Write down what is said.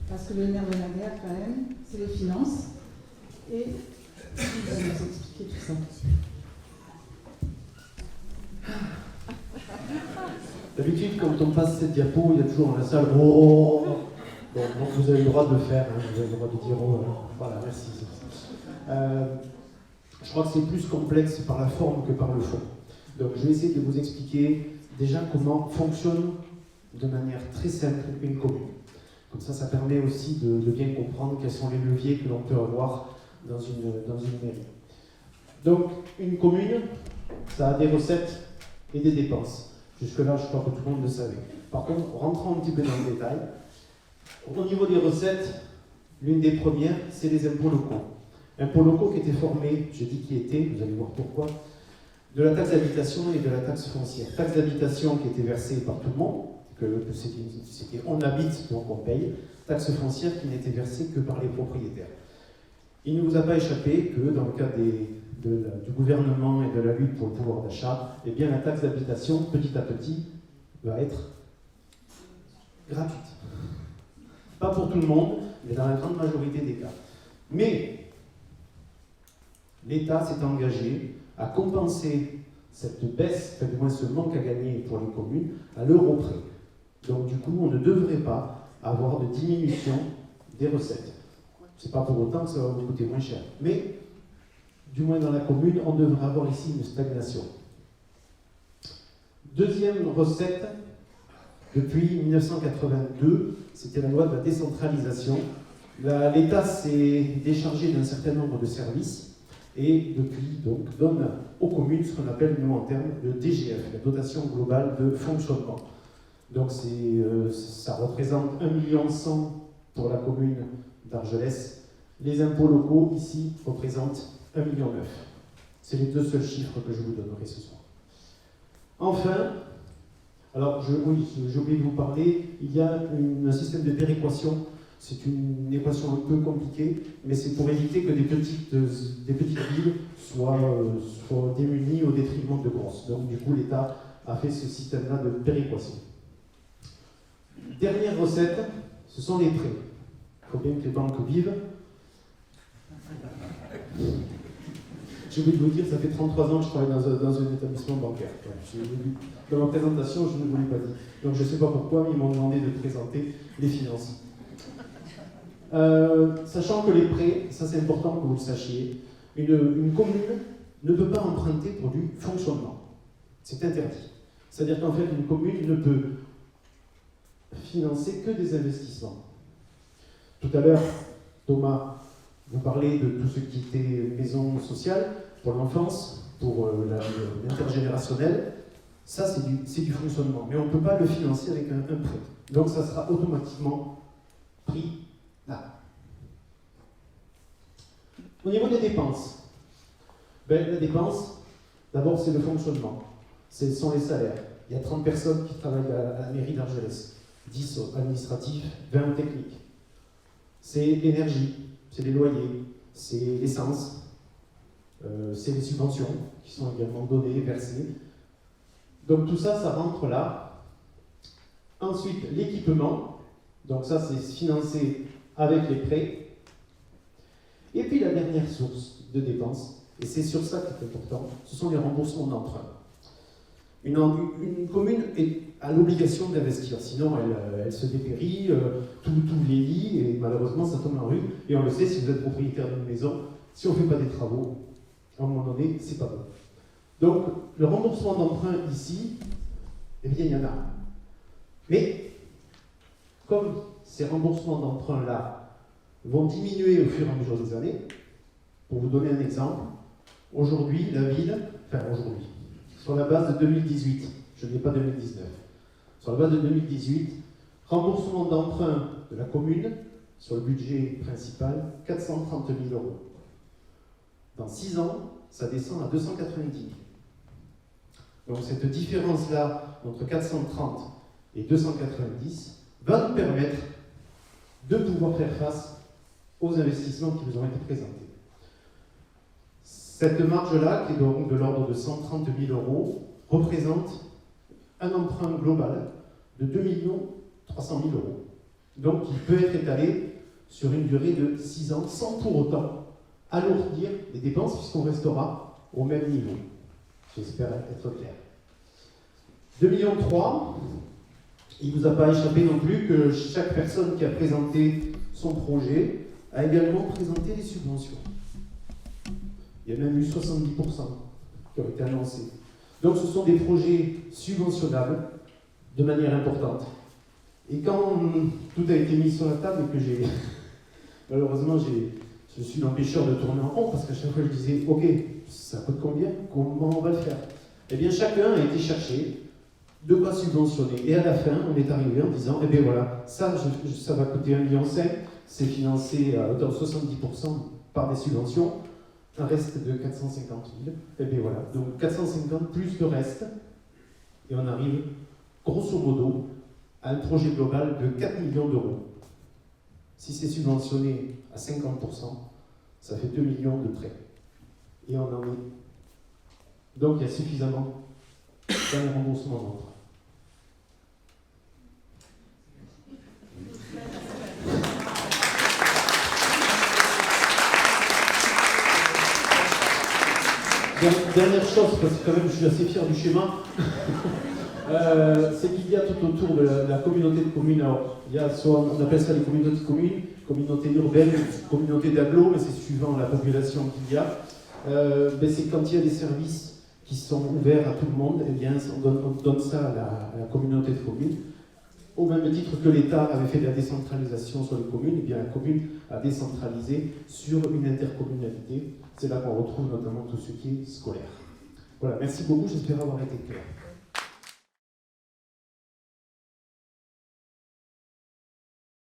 Parce que le nerf de la guerre, quand même, c'est les finances. Et je vais vous expliquer tout ça. D'habitude, quand on passe cette diapo, il y a toujours dans la salle « Oh !» Donc vous avez le droit de le faire, hein, vous avez le droit de dire « Oh !» Voilà, merci. Je crois que c'est plus complexe par la forme que par le fond. Donc je vais essayer de vous expliquer déjà comment fonctionne de manière très simple une commune. Comme ça permet aussi de bien comprendre quels sont les leviers que l'on peut avoir dans une mairie. Donc une commune, ça a des recettes et des dépenses. Jusque-là, je crois que tout le monde le savait. Par contre, rentrons un petit peu dans le détail. Au niveau des recettes, l'une des premières, c'est les impôts locaux. Impôts locaux qui étaient formés, je dis qui étaient, vous allez voir pourquoi, de la taxe d'habitation et de la taxe foncière. Taxe d'habitation qui était versée par tout le monde, que c'était on habite, donc on paye. Taxe foncière qui n'était versée que par les propriétaires. Il ne vous a pas échappé que dans le cadre du gouvernement et de la lutte pour le pouvoir d'achat, eh bien la taxe d'habitation, petit à petit, va être gratuite. Pas pour tout le monde, mais dans la grande majorité des cas. Mais l'État s'est engagé à compenser cette baisse, enfin du moins ce manque à gagner pour les communes, à l'euro près. Donc du coup, on ne devrait pas avoir de diminution des recettes. C'est pas pour autant que ça va vous coûter moins cher. Mais, du moins dans la commune, on devrait avoir ici une stagnation. Deuxième recette, depuis 1982, c'était la loi de la décentralisation. L'État s'est déchargé d'un certain nombre de services et depuis donc donne aux communes ce qu'on appelle nous en termes de DGF, la dotation globale de fonctionnement. Donc ça représente 1,1 million pour la commune d'Argelès. Les impôts locaux ici représentent 1,9 million. C'est les deux seuls chiffres que je vous donnerai ce soir. Enfin, alors j'ai oublié de vous parler, il y a un système de péréquation. C'est une équation un peu compliquée, mais c'est pour éviter que des petites villes soient démunies au détriment de grosses. Donc du coup, l'État a fait ce système-là de péréquation. Dernière recette, ce sont les prêts. Il faut bien que les banques vivent. J'ai oublié de vous dire, ça fait 33 ans que je travaille dans un établissement bancaire. Dans ma présentation, je ne vous l'ai pas dit. Donc je ne sais pas pourquoi, mais ils m'ont demandé de présenter les finances. Sachant que les prêts, ça c'est important que vous le sachiez, une commune ne peut pas emprunter pour du fonctionnement. C'est interdit. C'est-à-dire qu'en fait, une commune ne peut financer que des investissements. Tout à l'heure, Thomas, vous parlez de tout ce qui était maison sociale pour l'enfance, pour l'intergénérationnel. Ça, c'est du fonctionnement. Mais on ne peut pas le financer avec un prêt. Donc ça sera automatiquement pris là. Au niveau des dépenses, la dépense, d'abord c'est le fonctionnement. Ce sont les salaires. Il y a 30 personnes qui travaillent à la mairie d'Argelès. 10 administratifs, 20 techniques. C'est l'énergie, c'est les loyers, c'est l'essence, c'est les subventions qui sont également données, versées. Donc tout ça, ça rentre là. Ensuite, l'équipement. Donc ça, c'est financé avec les prêts. Et puis la dernière source de dépenses, et c'est sur ça qui est important, ce sont les remboursements d'emprunt. Une commune a l'obligation d'investir, sinon elle se dépérit, tout les lit, et malheureusement ça tombe en rue. Et on le sait, si vous êtes propriétaire d'une maison, si on ne fait pas des travaux, à un moment donné, c'est pas bon. Donc, le remboursement d'emprunt ici, eh bien, il y en a. Mais, comme ces remboursements d'emprunt-là vont diminuer au fur et à mesure des années, pour vous donner un exemple, aujourd'hui, la ville, sur la base de 2018, je n'ai pas 2019, sur la base de 2018, remboursement d'emprunt de la commune, sur le budget principal, 430 000 €. Dans 6 ans, ça descend à 290 000. Donc cette différence-là, entre 430 et 290, va nous permettre de pouvoir faire face aux investissements qui vous ont été présentés. Cette marge-là, qui est donc de l'ordre de 130 000 €, représente un emprunt global de 2 300 000 €. Donc il peut être étalé sur une durée de 6 ans sans pour autant alourdir les dépenses puisqu'on restera au même niveau. J'espère être clair. 2,3 millions, il ne vous a pas échappé non plus que chaque personne qui a présenté son projet a également présenté des subventions. Il y a même eu 70% qui ont été annoncés. Donc ce sont des projets subventionnables de manière importante. Et quand tout a été mis sur la table et que malheureusement je suis l'empêcheur de tourner en rond parce qu'à chaque fois je disais ok, ça coûte combien? Comment on va le faire? Eh bien chacun a été chercher de quoi subventionner. Et à la fin, on est arrivé en disant, eh bien voilà, ça va coûter 1,5 million, c'est financé à hauteur de 70% par des subventions, un reste de 450 000. Et bien voilà, donc 450 plus le reste, et on arrive grosso modo à un projet global de 4 millions d'euros. Si c'est subventionné à 50%, ça fait 2 millions de prêts. Et on en est. Donc il y a suffisamment d'un remboursement d'emprunt. Dernière chose, parce que quand même je suis assez fier du schéma, c'est qu'il y a tout autour de la communauté de communes, alors il y a soit on appelle ça les communautés de communes, communauté urbaine, communauté d'agglo, mais c'est suivant la population qu'il y a. C'est quand il y a des services qui sont ouverts à tout le monde, eh bien on donne ça à la communauté de communes. Au même titre que l'État avait fait de la décentralisation sur les communes, eh bien la commune a décentralisé sur une intercommunalité. C'est là qu'on retrouve notamment tout ce qui est scolaire. Voilà, merci beaucoup, j'espère avoir été clair.